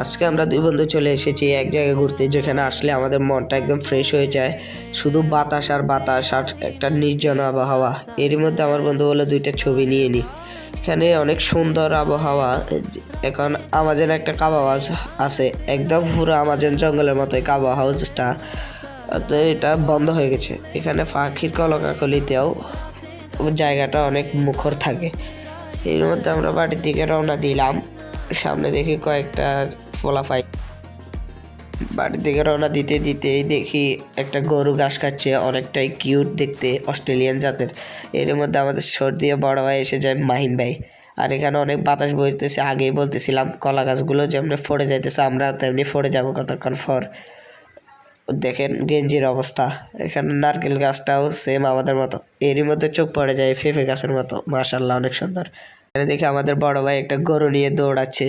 আজকে আমরা দুই বন্ধু চলে এসেছি এক জায়গায় ঘুরতে, যেখানে আসলে আমাদের মনটা একদম ফ্রেশ হয়ে যায়। শুধু বাতাস আর বাতাস আর একটা নির্জন আবহাওয়া। এরই মধ্যে আমার বন্ধু বলে দুইটা ছবি নিয়ে নিই। এখানে অনেক সুন্দর আবহাওয়া। এখন আমাজন একটা কাবা হাউস আছে, একদম পুরো আমাজন জঙ্গলের মতো এই কাবা হাউসটা। তো এটা বন্ধ হয়ে গেছে। এখানে পাখির কলকাকলিতেও জায়গাটা অনেক মুখর থাকে। এর মধ্যে আমরা বাড়ির দিকে রওনা দিলাম। সামনে দেখি কয়েকটা ফলাফাই। বাড়ির দিকে রওনা দিতে দিতেই দেখি একটা গরু ঘাস খাচ্ছে, অনেকটাই কিউট দেখতে, অস্ট্রেলিয়ান জাতের। এর মধ্যে আমাদের সর্দি বড় ভাই এসে যায়, মাহিন ভাই। আর এখানে অনেক বাতাস বইতেছে। আগেই বলতেছিলাম কলা গাছগুলো যেমনি ফড়ে যাইতেছে, আমরা তেমনি ফড়ে যাবো কতক্ষণ পর। দেখেন গেঞ্জির অবস্থা। এখানে নারকেল গাছটাও সেম আমাদের মতো। এরই মধ্যে চোখ পড়ে যায় পেঁপে গাছের মতো, মাশাআল্লাহ অনেক সুন্দর। এখানে দেখি আমাদের বড় ভাই একটা গরু নিয়ে দৌড়াচ্ছে।